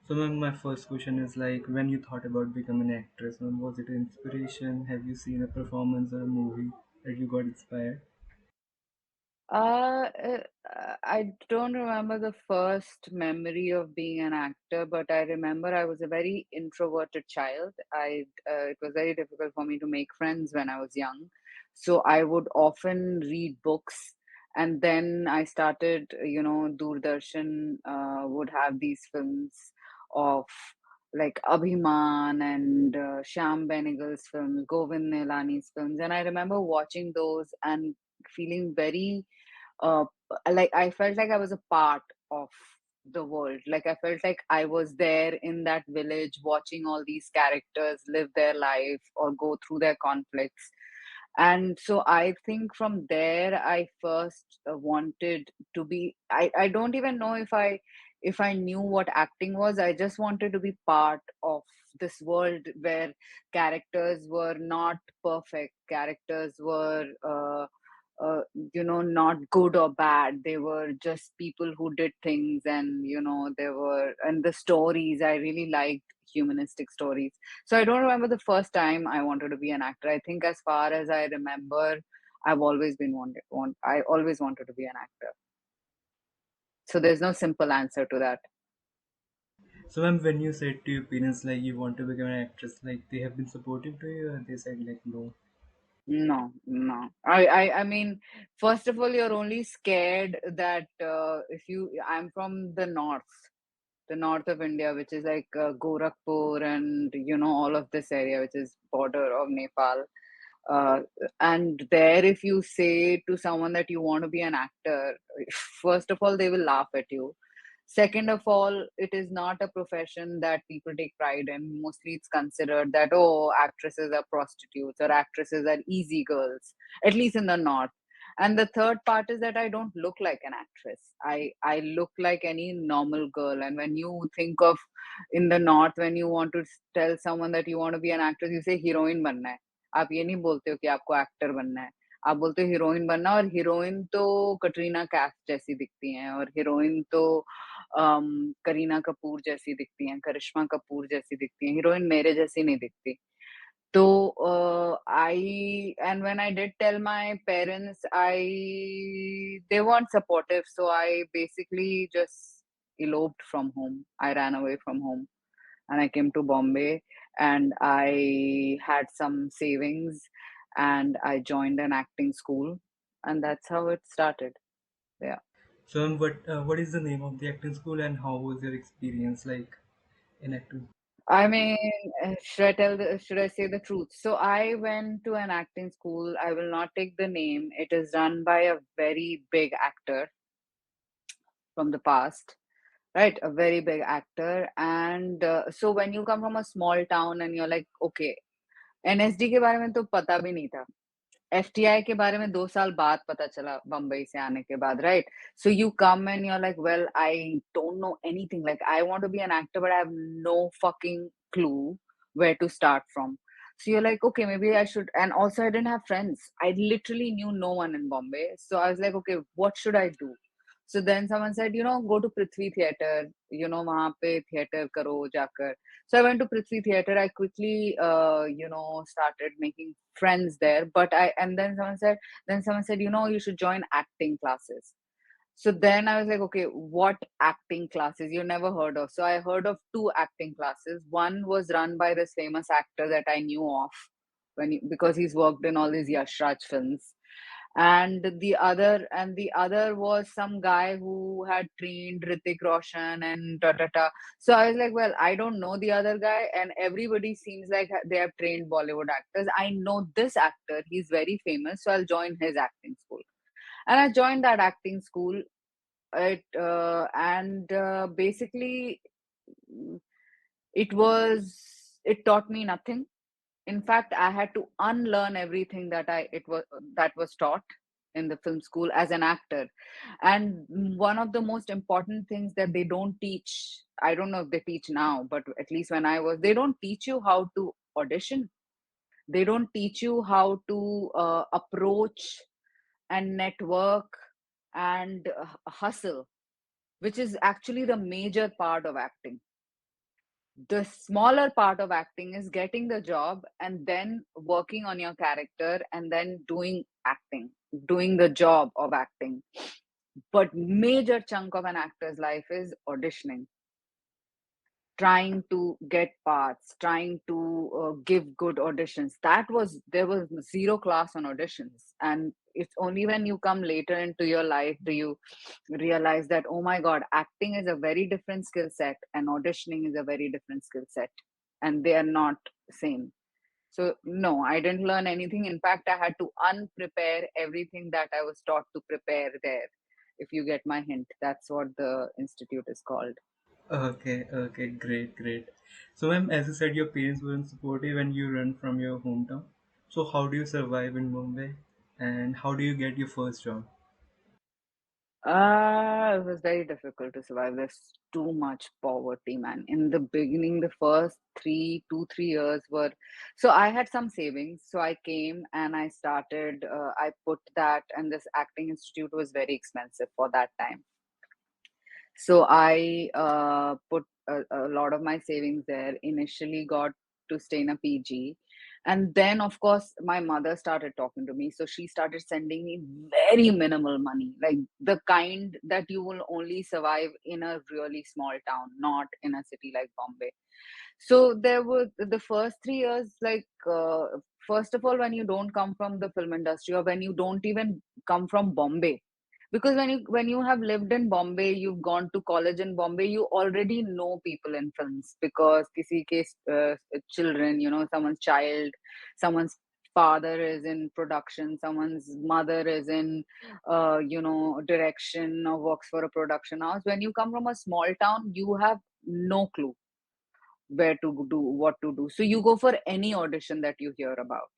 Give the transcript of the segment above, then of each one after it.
So, ma'am, my first question is like, when you thought about becoming an actress, ma'am, was it an inspiration? Have you seen a performance or a movie that you got inspired? I don't remember the first memory of being an actor, but I remember I was a very introverted child. It was very difficult for me to make friends when I was young, so I would often read books, and then I started, Doordarshan would have these films of like Abhiman and Shyam Benegal's films, Govind Nilani's films, and I remember watching those and feeling very uh, like I felt like I was a part of the world. Like I felt like I was there in that village watching all these characters live their life or go through their conflicts. And so I think from there I first wanted to be I don't even know if I knew what acting was. I just wanted to be part of this world where characters were not perfect, characters were not good or bad. They were just people who did things, and there were, and the stories, I really liked humanistic stories. So I don't remember the first time I wanted to be an actor. I think as far as I remember, I always wanted to be an actor. So there's no simple answer to that. So, ma'am, when you said to your parents like you want to become an actress, like they have been supportive to you, or they said like no? No, no. I mean, first of all, you're only scared that if you, I'm from the north of India, which is like Gorakhpur and all of this area, which is border of Nepal. Uh, and there, if you say to someone that you want to be an actor, first of all, they will laugh at you. Second of all, it is not a profession that people take pride in. Mostly it's considered that, oh, actresses are prostitutes or actresses are easy girls, at least in the North. And the third part is that I don't look like an actress. I look like any normal girl. And when you think of in the North, when you want to tell someone that you want to be an actress, you say heroine बनना है. आप ये नहीं बोलते हो कि आपको actor बनना है. आप बोलते हो हीरोइन बनना, और हीरोइन तो कटरीना कैफ जैसी दिखती हैं, और हीरोइन तो करीना कपूर जैसी दिखती हैं, करिश्मा कपूर जैसी दिखती हैं, हीरोइन मेरे जैसी नहीं दिखती. तो I and when I did tell my parents, they weren't supportive, so I basically just eloped from home. I ran away from home and I came to Bombay, and I had some savings and I joined an acting school, and that's how it started. Yeah. So, ma'am, what is the name of the acting school and how was your experience like in acting? I mean, should I say the truth? So I went to an acting school. I will not take the name. It is run by a very big actor from the past, right? A very big actor. And so when you come from a small town and you're like, okay, NSD के बारे में तो पता भी नहीं था. FTI के बारे में 2 साल बाद पता चला बम्बई से आने के बाद, right? So you come and you are like, well, I don't know anything, like I want to be an actor but I have no fucking clue where to start from. So you're like, okay, maybe I should. And also, I didn't have friends. I literally knew no one in Bombay. So I was like, okay, what should I do? So then someone said, go to Prithvi Theatre, वहाँ पे theater करो जाकर. So I went to Prithvi Theatre. I quickly, started making friends there. And then someone said, you should join acting classes. So then I was like, okay, what acting classes? You never heard of. So I heard of two acting classes. One was run by this famous actor that I knew of because he's worked in all these Yash Raj films. And the other was some guy who had trained Ritik Roshan and ta ta ta. So I was like, well, I don't know the other guy, and everybody seems like they have trained Bollywood actors. I know this actor, he's very famous, so I'll join his acting school. And I joined that acting school. Basically, mm, it taught me nothing. In fact, I had to unlearn everything that was taught in the film school as an actor. And one of the most important things that they don't teach, I don't know if they teach now, but at least when I was, they don't teach you how to audition. They don't teach you how to approach and network and hustle, which is actually the major part of acting. The smaller part of acting is getting the job and then working on your character and then doing acting, doing the job of acting. But major chunk of an actor's life is auditioning, trying to get parts, trying to give good auditions. That was, there was zero class on auditions, and it's only when you come later into your life do you realize that, oh my god, acting is a very different skill set and auditioning is a very different skill set, and they are not same. So no, I didn't learn anything. In fact, I had to unprepare everything that I was taught to prepare there. If you get my hint, that's what the institute is called. Okay, okay, great, great. So, ma'am, as you said, your parents weren't supportive when you run from your hometown. So, how do you survive in Mumbai? And how do you get your first job? It was very difficult to survive. There's too much poverty, man. In the beginning, the first 3 years were, so I had some savings. So I came and I started, I put that, and this acting institute was very expensive for that time. So I put a lot of my savings there. Initially, got to stay in a PG, and then of course my mother started talking to me. So she started sending me very minimal money, like the kind that you will only survive in a really small town, not in a city like Bombay. So there were the first 3 years, like first of all, when you don't come from the film industry or when you don't even come from Bombay, because when you have lived in Bombay, you've gone to college in Bombay, you already know people in films because kisi ke children, someone's child, someone's father is in production, someone's mother is in direction or works for a production house. When you come from a small town, you have no clue where to do, what to do. So you go for any audition that you hear about.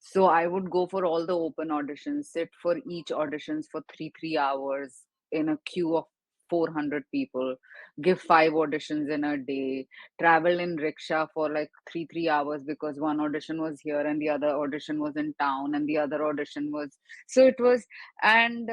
So I would go for all the open auditions, sit for each auditions for 3 hours in a queue of 400 people, give 5 auditions in a day, travel in rickshaw for like 3 hours because one audition was here and the other audition was in town and the other audition was, so it was, and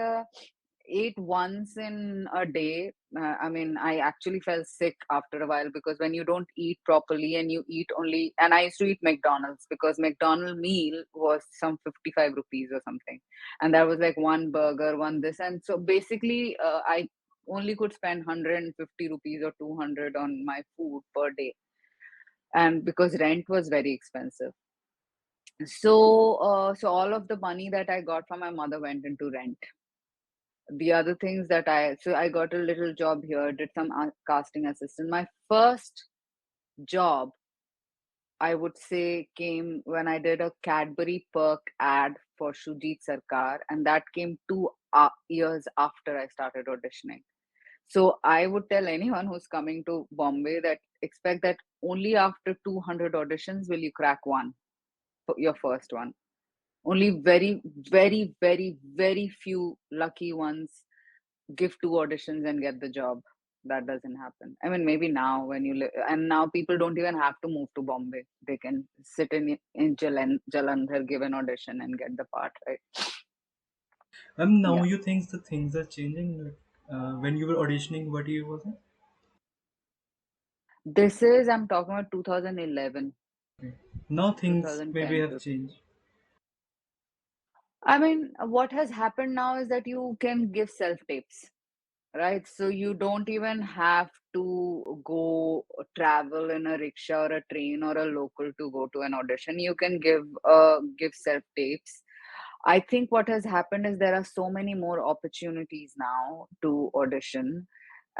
ate once in a day. I mean, I actually felt sick after a while because when you don't eat properly and you eat only, and I used to eat McDonald's because McDonald meal was some 55 rupees or something. And that was like one burger, one this. And so basically, I only could spend 150 rupees or 200 on my food per day. And because rent was very expensive. So all of the money that I got from my mother went into rent. The other things that I got a little job here, did some casting assistant. My first job, I would say, came when I did a Cadbury perk ad for Shujit Sarkar, and that came 2 years after I started auditioning. So I would tell anyone who's coming to Bombay that expect that only after 200 auditions will you crack one, your first one. Only very, very, very, very few lucky ones give 2 auditions and get the job. That doesn't happen. I mean, maybe now when you live, and now people don't even have to move to Bombay. They can sit in Jalandhar, give an audition, and get the part, right? Now Yeah. you think the things are changing. Like, when you were auditioning, what year was it? This is, I'm talking about 2011, Okay. Now things maybe 2010 have to. changed. I mean, what has happened now is that you can give self tapes, right? So you don't even have to go travel in a rickshaw or a train or a local to go to an audition. You can give self tapes. I think what has happened is there are so many more opportunities now to audition.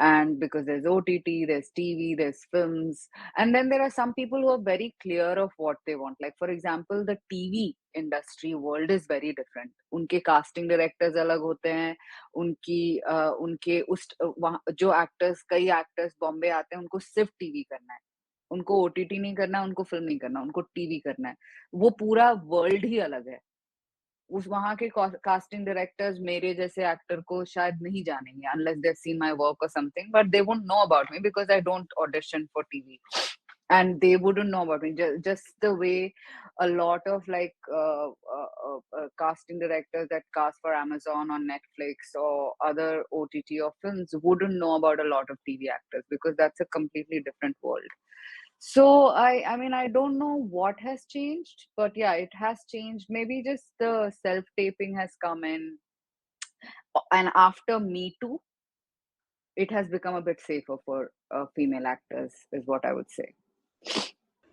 And because there's OTT, there's TV, there's films. And then there are some people who are very clear of what they want. Like, for example, the TV industry world is very different. उनके casting directors अलग होते हैं, उनके जो actors, कई actors Bombay आते हैं, उनको सिर्फ टीवी करना है, उनको ओटीटी नहीं करना, उनको फिल्म नहीं करना, उनको टीवी करना है. वो पूरा वर्ल्ड ही अलग है. उस वहाँ के कास्टिंग डायरेक्टर्स मेरे जैसे एक्टर को शायद नहीं जानेंगे unless they've seen my work or something, but they won't know about me because I don't audition for TV. and they wouldn't know about me. Just the way a lot of like casting directors that cast for Amazon on Netflix or other OTT or films wouldn't know about a lot of TV actors, because that's a completely different world. So I mean, I don't know what has changed, but yeah, it has changed. Maybe just the self taping has come in, and after Me Too, it has become a bit safer for female actors, is what I would say.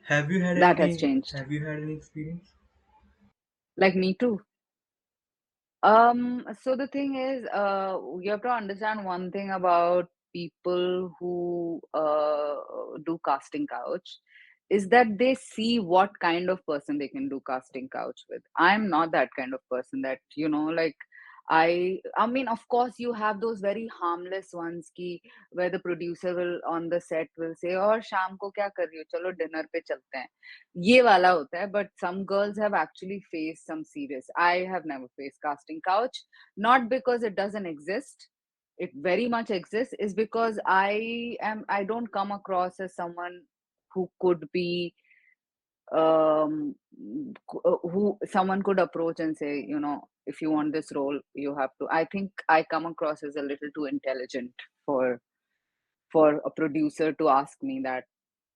Have you had That has anything? changed. Have you had any experience? Like Me Too. So the thing is, you have to understand one thing about people who do casting couch, is that they see what kind of person they can do casting couch with. I'm not that kind of person that, like, I mean, of course, you have those very harmless ones ki, where the producer will on the set will say, "और शाम को क्या कर रही हो? चलो dinner पे चलते हैं." ये वाला होता है, but some girls have actually faced some serious. I have never faced casting couch, not because it doesn't exist. It very much exists, is because I don't come across as someone who could be who someone could approach and say, if you want this role, you have to. I think I come across as a little too intelligent for for a producer to ask me that,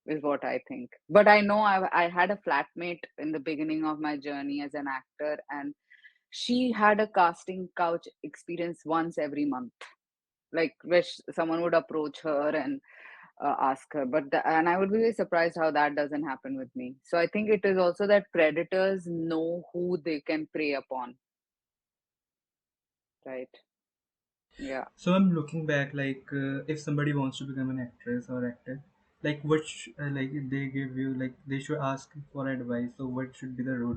is what I think. But I know I had a flatmate in the beginning of my journey as an actor, and she had a casting couch experience once every month. Like, where someone would approach her and ask her. And I would be very surprised how that doesn't happen with me. So I think it is also that predators know who they can prey upon, right? Yeah. So I'm looking back, like if somebody wants to become an actress or actor, like like they give you, like they should ask for advice. So what should be the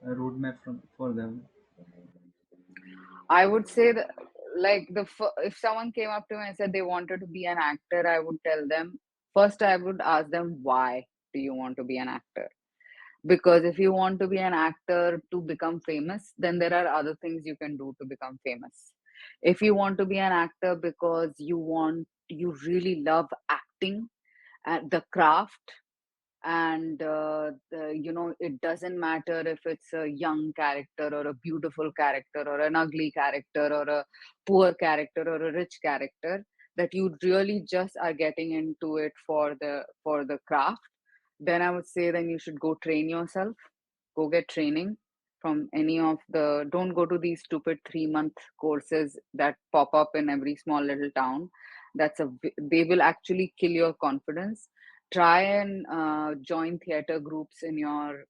roadmap from for them? I would say that, like, if someone came up to me and said they wanted to be an actor, I would tell them, first I would ask them, why do you want to be an actor? Because if you want to be an actor to become famous, then there are other things you can do to become famous. If you want to be an actor because you really love acting and the craft, and it doesn't matter if it's a young character or a beautiful character or an ugly character or a poor character or a rich character, that you really just are getting into it for the craft, then I would say, then you should go train yourself. Go get training from any of the, don't go to these stupid 3-month courses that pop up in every small little town. They will actually kill your confidence. Try and join theater groups in your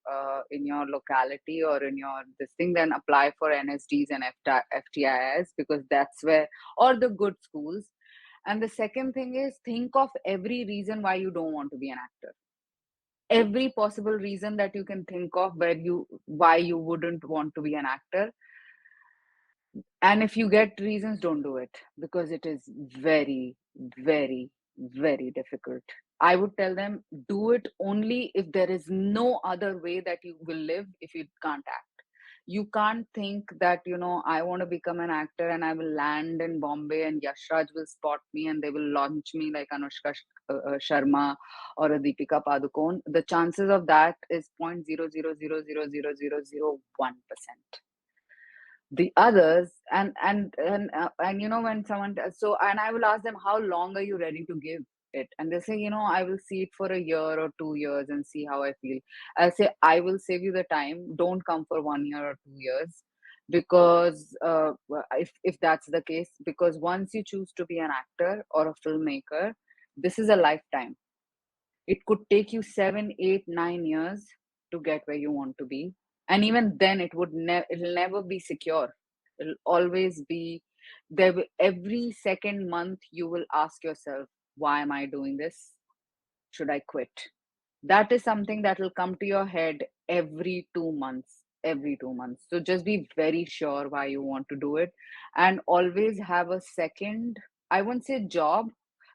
locality or in your this thing. Then apply for NSDs and FTIs, because that's where, or the good schools. And the second thing is, think of every reason why you don't want to be an actor. Every possible reason that you can think of why you wouldn't want to be an actor. And if you get reasons, don't do it, because it is very, very, very difficult. I would tell them, do it only if there is no other way that you will live if you can't act. You can't think that, I want to become an actor and I will land in Bombay and Yashraj will spot me and they will launch me like Anushka Sharma or a Deepika Padukone. The chances of that is 0.000000001%. The others, and when someone so, and I will ask them, how long are you ready to give it? And they say, I will see it for a year or 2 years and see how I feel. I'll say, I will save you the time. Don't come for 1 year or 2 years, because if that's the case, because once you choose to be an actor or a filmmaker, this is a lifetime. It could take you 7, 8, 9 years to get where you want to be. And even then, it'll never be secure. It'll always be there. Every second month, you will ask yourself, why am I doing this? Should I quit? That is something that will come to your head every 2 months. Every 2 months. So just be very sure why you want to do it, and always have a second, I won't say job,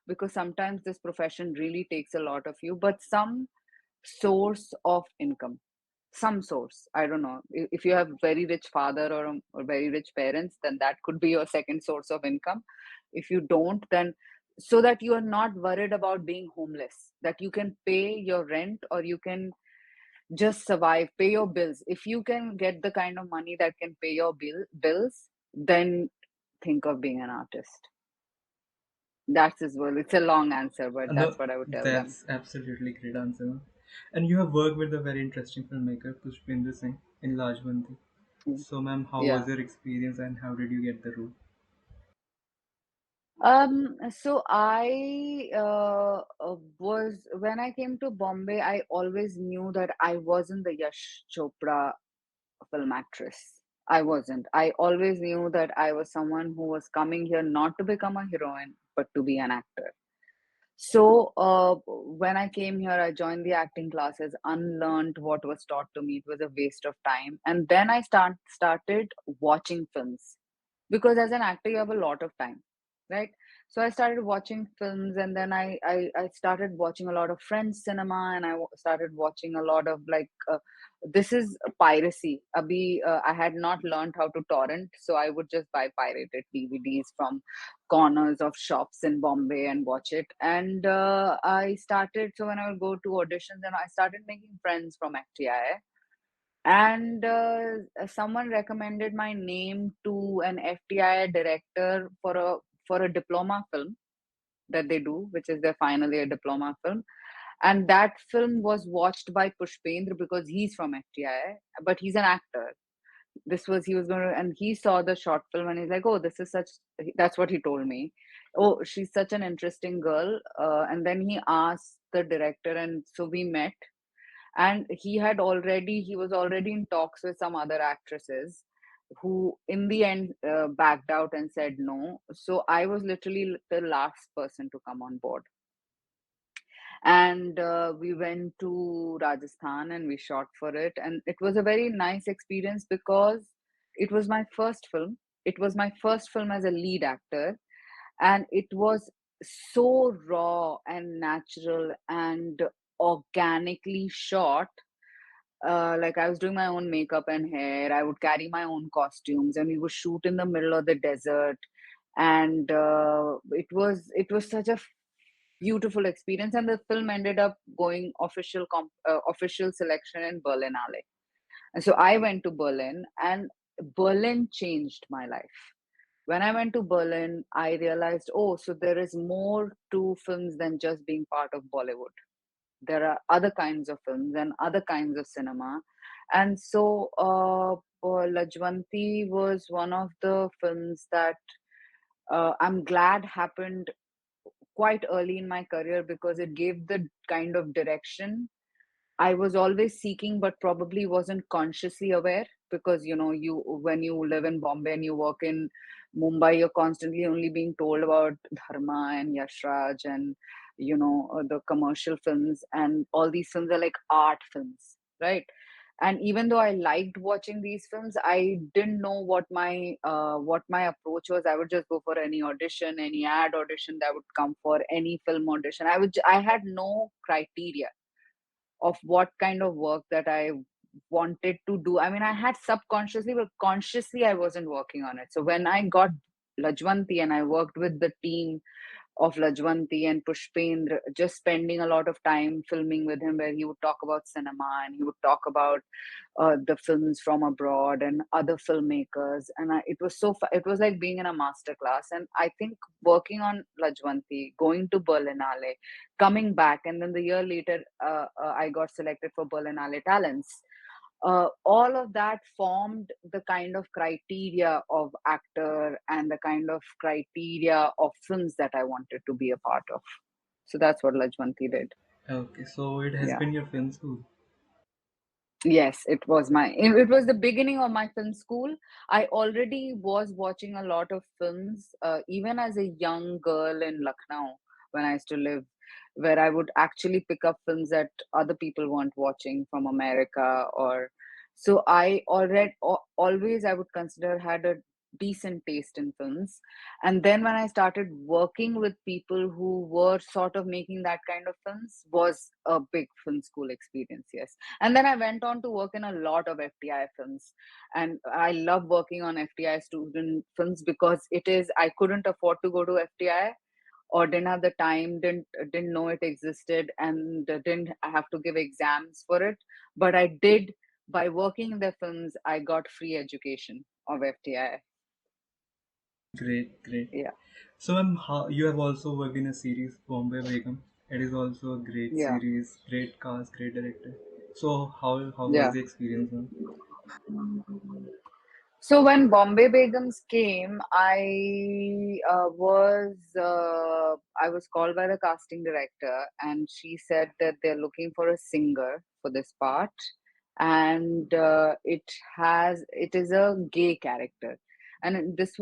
because sometimes this profession really takes a lot of you, but some source of income. Some source. I don't know. If you have very rich father or very rich parents, then that could be your second source of income. If you don't, then so that you are not worried about being homeless, that you can pay your rent or you can just survive, pay your bills. If you can get the kind of money that can pay your bills, then think of being an artist. That's as well. It's a long answer, but No, that's what I would tell them. that's absolutely great answer. And you have worked with a very interesting filmmaker, Pushpendra Singh, in Lajwanti. Mm. So, ma'am, how was Yeah. your experience and how did you get the role? So I was, when I came to Bombay, I always knew that I wasn't the Yash Chopra film actress. I wasn't. I always knew that I was someone who was coming here not to become a heroine, but to be an actor. So, when I came here, I joined the acting classes, unlearned what was taught to me. It was a waste of time. And then I started watching films, because as an actor, you have a lot of time, right? So I started watching films, and then I started watching a lot of French cinema, and started watching a lot of like, this is piracy. I had not learned how to torrent, so I would just buy pirated DVDs from corners of shops in Bombay and watch it. And I started, so when I would go to auditions, and I started making friends from FTI. And someone recommended my name to an FTI director for a diploma film that they do, which is their final year diploma film. And that film was watched by Pushpendra because he's from FTI, but he's an actor. This was, he was going to, and he saw the short film and he's like, oh, this is such, that's what he told me. Oh, she's such an interesting girl. And then he asked the director, and so we met. And he was already in talks with some other actresses who in the end backed out and said no. So I was literally the last person to come on board. And we went to Rajasthan and we shot for it. And it was a very nice experience because it was my first film. It was my first film as a lead actor. And it was so raw and natural and organically shot. Like, I was doing my own makeup and hair. I would carry my own costumes, and we would shoot in the middle of the desert. And it was such a beautiful experience. And the film ended up going official selection in Berlinale. And so I went to Berlin, and Berlin changed my life. When I went to Berlin, I realized, oh, so there is more to films than just being part of Bollywood. There are other kinds of films and other kinds of cinema. And so Lajwanti was one of the films that I'm glad happened quite early in my career, because it gave the kind of direction I was always seeking, but probably wasn't consciously aware. Because you, when you live in Bombay and you work in Mumbai, you're constantly only being told about Dharma and Yashraj and the commercial films, and all these films are like art films, right? And even though I liked watching these films, I didn't know what my approach was. I would just go for any audition, any ad audition that would come, for any film audition. I had no criteria of what kind of work that I wanted to do. I mean, I had subconsciously, but consciously I wasn't working on it. So when I got Lajwanti and I worked with the team of Lajwanti and Pushpendra, just spending a lot of time filming with him, where he would talk about cinema and he would talk about the films from abroad and other filmmakers. And it was it was like being in a master class. And I think working on Lajwanti, going to Berlinale, coming back, and then the year later, I got selected for Berlinale Talents. All of that formed the kind of criteria of actor and the kind of criteria of films that I wanted to be a part of. So that's what Lajwanti did. Okay, so it has Yeah. been your film school. Yes, it was the beginning of my film school. I already was watching a lot of films, even as a young girl in Lucknow when I used to live, where I would actually pick up films that other people weren't watching from America. Or so I already always, I would consider, had a decent taste in films. And then when I started working with people who were sort of making that kind of films, was a big film school experience. Yes. And then I went on to work in a lot of FTI films. And I love working on FTI student films, because I couldn't afford to go to FTI, or didn't have the time, didn't know it existed, and didn't have to give exams for it. But I did, by working in the films, I got free education of FTI. Great, great. Yeah, So, how you have also worked in a series, Bombay Begum. It is also a great yeah, series, great cast, great director. So, how was yeah. the experience, ma'am? So when Bombay Begums came, I was called by the casting director, and she said that they're looking for a singer for this part, and it is a gay character, and this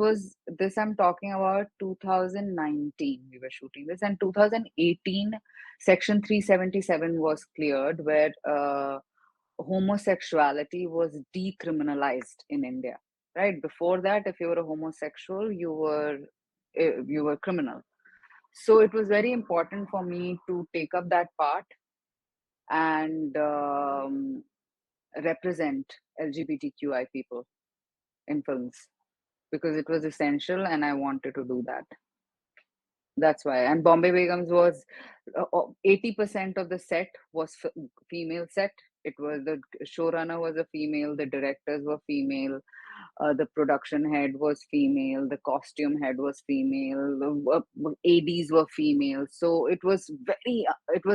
I'm talking about 2019. We were shooting this, and 2018, Section 377 was cleared, where homosexuality was decriminalized in India. Right before that, if you were a homosexual, you were criminal. So it was very important for me to take up that part and represent LGBTQI people in films because it was essential, and I wanted to do that. That's why. And Bombay Begums was 80% of the set was female set. It was the showrunner was a female, the directors were female, the production head was female, the costume head was female, the ADs were female. So it was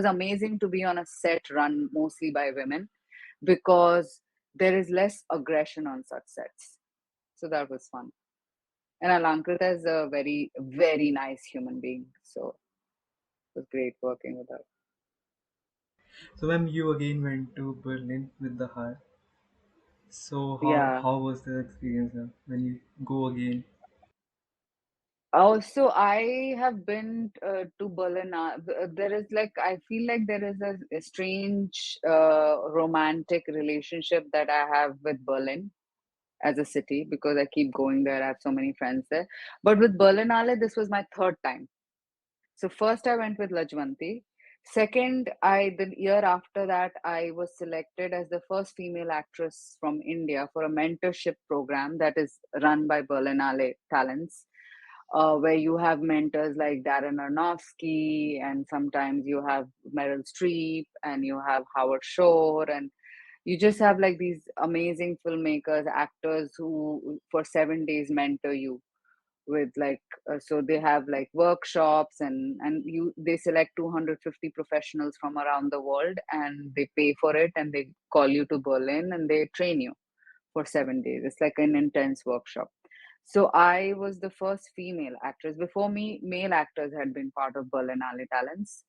amazing to be on a set run mostly by women because there is less aggression on such sets. So that was fun. And Alankrita is a very, very nice human being. So it was great working with her. So, ma'am, you again went to Berlin with the heart. So, Yeah. how was the experience, ma'am, when you go again? Also, I have been to Berlin. There is like, I feel like there is a strange romantic relationship that I have with Berlin as a city because I keep going there. I have so many friends there. But with Berlinale, this was my third time. So first I went with Lajwanti. Second, the year after that, I was selected as the first female actress from India for a mentorship program that is run by Berlinale Talents, where you have mentors like Darren Aronofsky, and sometimes you have Meryl Streep, and you have Howard Shore, and you just have like these amazing filmmakers, actors who for 7 days mentor you with so they have like workshops, and they select 250 professionals from around the world, and they pay for it, and they call you to Berlin, and they train you for 7 days. It's like an intense workshop. So I was the first female actress. Before me, male actors had been part of Berlinale Talents,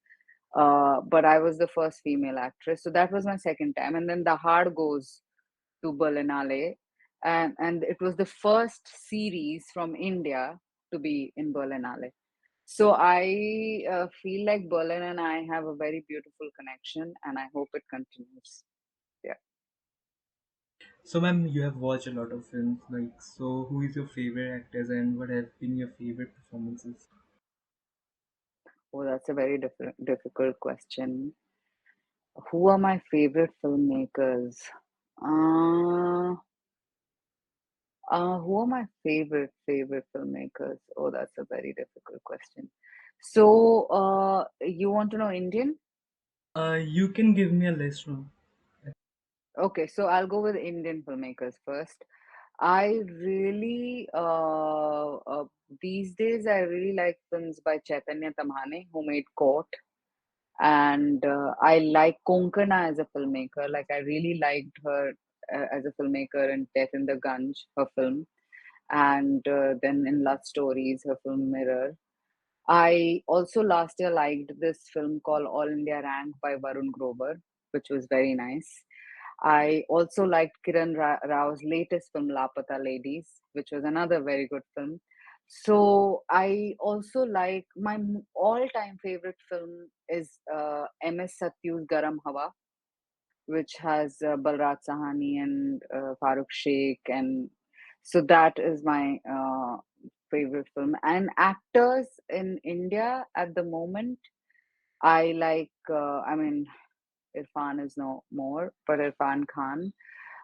but I was the first female actress. So that was my second time, and then the hard goes to Berlinale, and it was the first series from India to be in Berlinale. So I feel like Berlin and I have a very beautiful connection, and I hope it continues. Yeah. So, ma'am, you have watched a lot of films. Like, so who is your favorite actors and what have been your favorite performances? Oh, that's a very difficult question. Who are my favorite filmmakers? Uh, who are my favorite filmmakers? Oh, that's a very difficult question. So, you want to know Indian? You can give me a list, ma'am. Okay, so I'll go with Indian filmmakers first. I really, these days, I really like films by Chaitanya Tamhane, who made Court. And I like Konkana as a filmmaker. Like, I really liked her as a filmmaker in Death in the Gunj, her film. And then in Love Stories, her film Mirror. I also last year liked this film called All India Rank by Varun Grover, which was very nice. I also liked Kiran Rao's latest film, Lapata Ladies, which was another very good film. So I also like my all-time favorite film is MS Satyu's Garam Hawa, which has Balraj Sahani and Farooq Sheikh, and so that is my favorite film. And actors in India at the moment, I like. I mean, Irfan is no more, but Irfan Khan.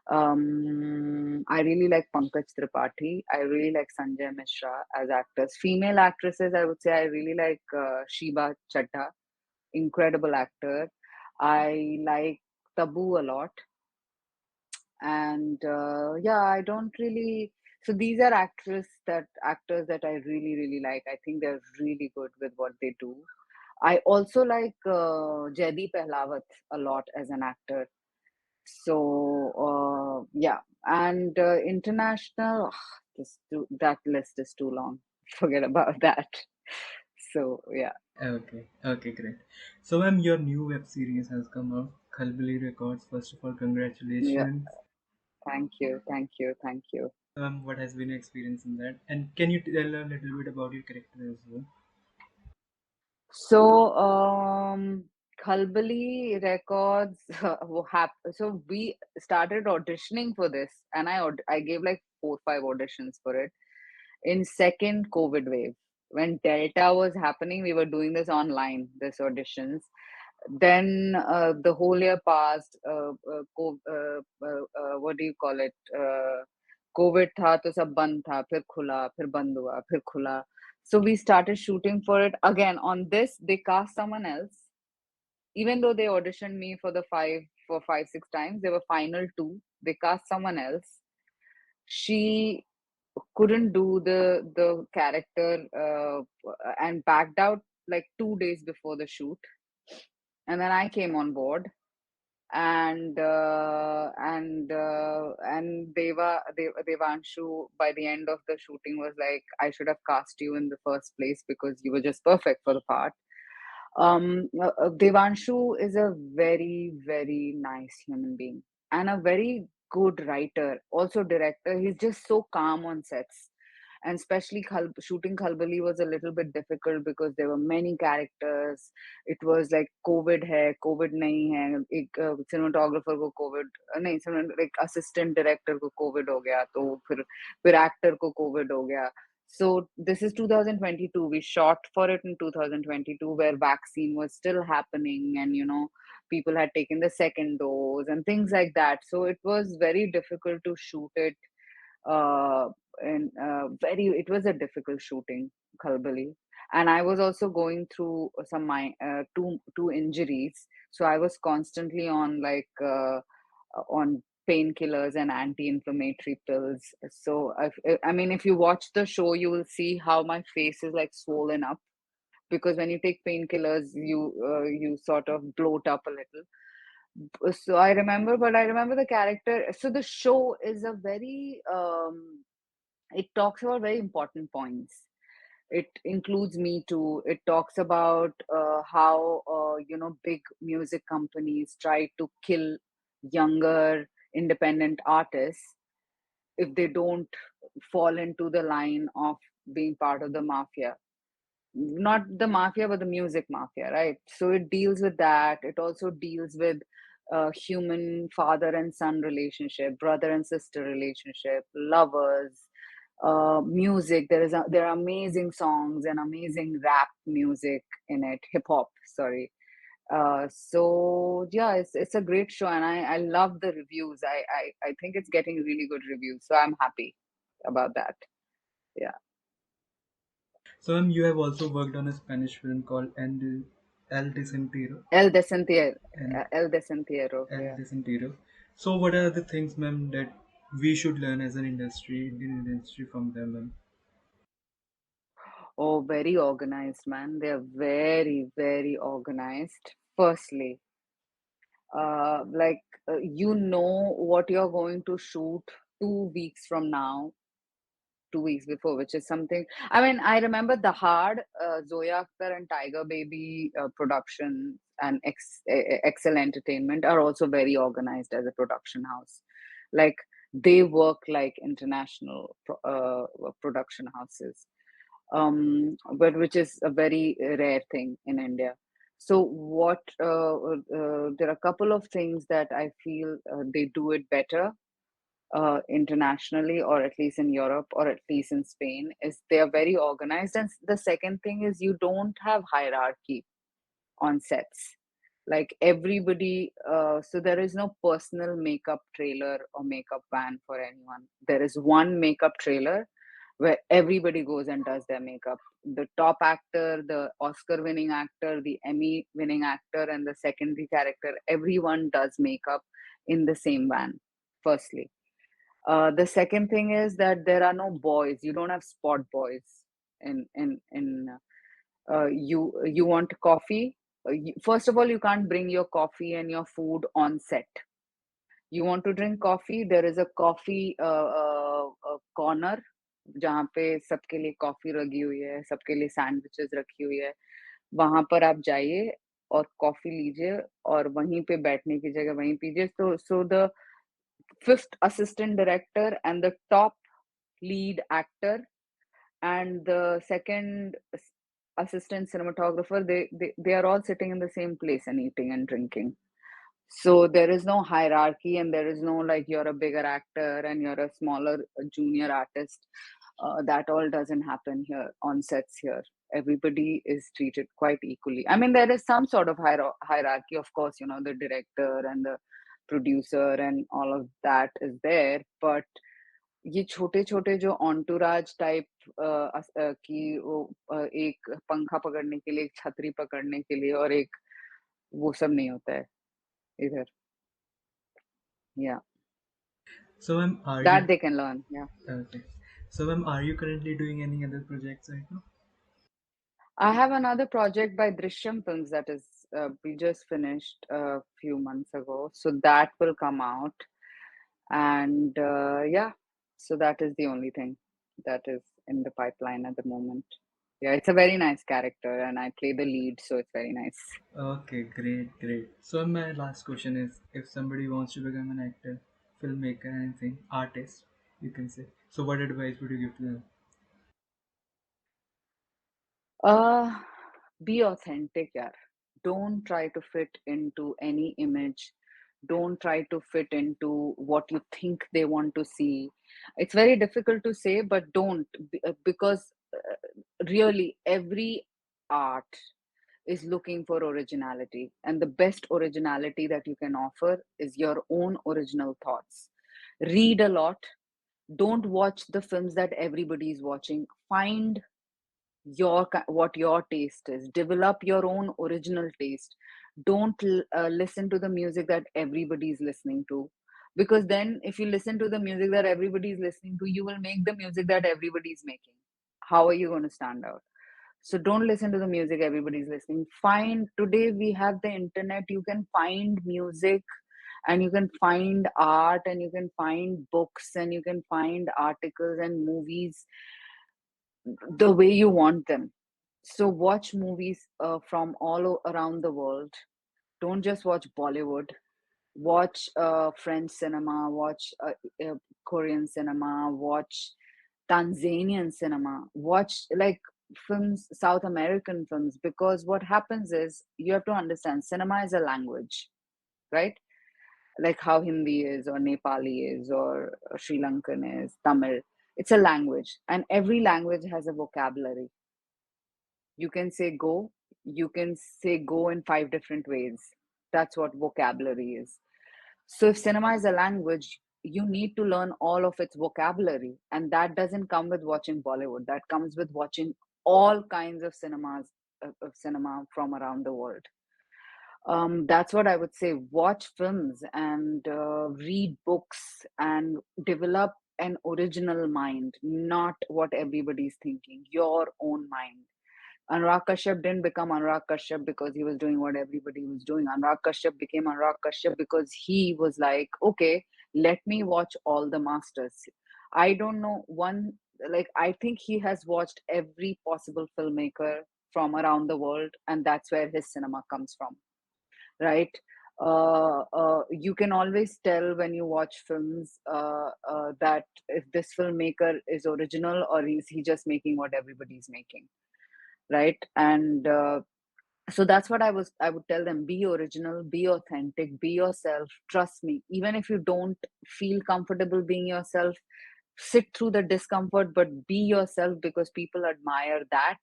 I really like Pankaj Tripathi. I really like Sanjay Mishra as actors. Female actresses, I would say I really like Sheba Chatta, incredible actor. I like Tabu a lot, and yeah, I don't really. So these are actors that I really really like. I think they're really good with what they do. I also like Jaideep Ahlawat a lot as an actor. So yeah, and international, that list is too long. Forget about that. So yeah, Okay, okay, great. So, ma'am, your new web series has come out, Khalbali Records. First of all, yeah. congratulations. Thank you, thank you, thank you. What has been your experience in that? And can you tell a little bit about your character as well? So Khalbali Records, so we started auditioning for this, and I gave like 4 5 auditions for it in second COVID wave. When Delta was happening, we were doing this online, this auditions. Then the whole year passed. What do you call it? COVID था तो सब बंद था, फिर खुला, फिर बंद हुआ, फिर खुला. So we started shooting for it again. On this, they cast someone else. Even though they auditioned me for the 5 6 times, they were final two. They cast someone else. She couldn't do the character and backed out like 2 days before the shoot. And then I came on board, and Devanshu by the end of the shooting was like, I should have cast you in the first place because you were just perfect for the part. Devanshu is a very, very nice human being and a very good writer, also director. He's just so calm on sets. And especially shooting Khalbali was a little bit difficult because there were many characters. It was like COVID hai, COVID nahi hai. एक cinematographer को COVID नहीं, like assistant director को COVID हो गया, तो फिर actor को COVID हो गया. So this is 2022. We shot for it in 2022, where vaccine was still happening, and people had taken the second dose and things like that. So it was very difficult to shoot it. Uh, and very, it was a difficult shooting, Khalbali. And I was also going through two injuries, so I was constantly on on painkillers and anti-inflammatory pills. So I mean, if you watch the show, you will see how my face is like swollen up because when you take painkillers, you sort of bloat up a little. So I remember the character. So the show is a very it talks about very important points. It includes Me Too. It talks about how big music companies try to kill younger independent artists if they don't fall into the line of being part of the mafia. Not the mafia, but the music mafia, right? So it deals with that. It also deals with human father and son relationship, brother and sister relationship, lovers, music. There are amazing songs and amazing rap music in it, hip hop. Sorry. So yeah, it's a great show, and I love the reviews. I think it's getting really good reviews, so I'm happy about that. Yeah, So, ma'am, you have also worked on a Spanish film called El Desentiro. El Desentiero, And El Desentiero. El Yeah. Desentiro. So, what are the things, ma'am, that we should learn as an industry, Indian industry, from them, ma'am? Oh, very organized, man. They're very, very organized. Firstly, you know what you're going to shoot 2 weeks from now, 2 weeks before, which is something. I mean, I remember The Hard, Zoya Akhtar and Tiger Baby production and Excel Entertainment are also very organized as a production house. Like they work like international production houses, but which is a very rare thing in India. So there are a couple of things that I feel they do it better internationally, or at least in Europe, or at least in Spain, is they are very organized. And the second thing is you don't have hierarchy on sets. Like everybody, so there is no personal makeup trailer or makeup van for anyone. There is one makeup trailer where everybody goes and does their makeup. The top actor, the Oscar winning actor, the Emmy winning actor, and the secondary character, everyone does makeup in the same van, firstly. The second thing is that there are no boys. You don't have spot boys in you want coffee. First of all, you can't bring your coffee and your food on set. You want to drink coffee, there is a coffee corner जहाँ पे सबके लिए coffee रखी हुई है, सबके लिए sandwiches रखी हुई है, वहां पर आप जाइए और कॉफी लीजिए और वहीं पे बैठने की जगह वहीं पीजिए. So the fifth assistant director and the top lead actor and the second assistant cinematographer, they are all sitting in the same place and eating and drinking. So there is no hierarchy, and there is no like you're a bigger actor and you're a smaller junior artist. That all doesn't happen here on sets here. Everybody is treated quite equally. I mean, there is some sort of hierarchy, of course, you know, the director and the producer and all of that is there, but ये छोटे छोटे जो ऑन्टूराज type की वो एक पंखा पकड़ने के लिए, एक छतरी पकड़ने के लिए और एक वो सब नहीं होता है इधर. Yeah, So, are you that they can learn. Yeah. okay? So, are you currently doing any other projects right now? I have another project by Drishyam Films that is we just finished a few months ago, so that will come out, and yeah, so that is the only thing that is in the pipeline at the moment. Yeah, it's a very nice character, and I play the lead, so it's very nice. Okay, great, great. So, my last question is, if somebody wants to become an actor, filmmaker, anything, artist, you can say. So, what advice would you give to them? Uh, be authentic, yaar. Don't try to fit into any image. Don't try to fit into what you think they want to see. It's very difficult to say, but don't because really every art is looking for originality, and the best originality that you can offer is your own original thoughts. Read a lot. Don't watch the films that everybody is watching. Find what your taste is. Develop your own original taste. Don't listen to the music that everybody is listening to, because then if you listen to the music that everybody is listening to, you will make the music that everybody is making. How are you going to stand out? So don't listen to the music everybody's listening. Find, today we have the internet, you can find music and you can find art and you can find books and you can find articles and movies the way you want them. So watch movies from around the world. Don't just watch Bollywood. Watch French cinema. Watch Korean cinema. Watch Tanzanian cinema. Watch like films, South American films. Because what happens is you have to understand cinema is a language, right? Like how Hindi is, or Nepali is, or Sri Lankan is, Tamil. It's a language, and every language has a vocabulary. You can say go, you can say go in five different ways. That's what vocabulary is. So if cinema is a language, you need to learn all of its vocabulary, and that doesn't come with watching Bollywood. That comes with watching all kinds of cinemas of cinema from around the world. That's what I would say. Watch films and read books and develop an original mind, not what everybody's thinking, your own mind. Anurag Kashyap didn't become Anurag Kashyap because he was doing what everybody was doing. Anurag Kashyap became Anurag Kashyap because he was like, okay, let me watch all the masters. I don't know one, like, I think he has watched every possible filmmaker from around the world, and that's where his cinema comes from, right? You can always tell when you watch films that if this filmmaker is original or is he just making what everybody's making, right? And so that's what I would tell them: be original, be authentic, be yourself, trust me. Even if you don't feel comfortable being yourself, sit through the discomfort, but be yourself, because people admire that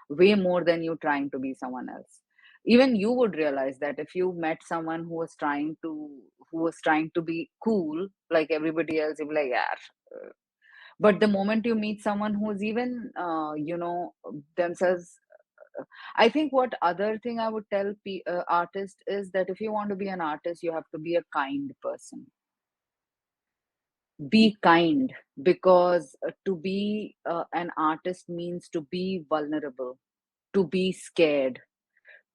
way more than you trying to be someone else. Even you would realize that if you met someone who was trying to be cool like everybody else, you'd be like, yeah. But the moment you meet someone who's even themselves, I think what other thing I would tell artists is that if you want to be an artist, you have to be a kind person. Be kind, because to be an artist means to be vulnerable, to be scared,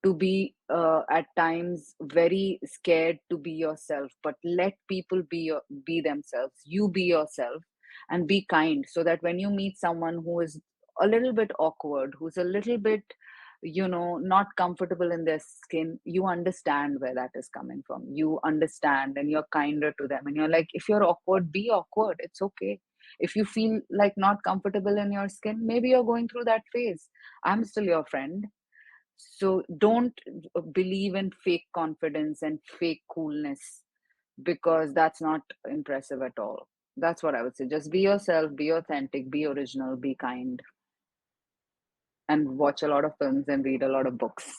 to be at times very scared to be yourself, but let people be themselves. You be yourself and be kind, so that when you meet someone who is a little bit awkward, who's a little bit not comfortable in their skin, you understand where that is coming from. You understand and you're kinder to them, and you're like, if you're awkward, be awkward, it's okay. If you feel like not comfortable in your skin, maybe you're going through that phase. I'm still your friend. So don't believe in fake confidence and fake coolness, because that's not impressive at all. That's what I would say. Just be yourself, be authentic, be original, be kind, and watch a lot of films and read a lot of books.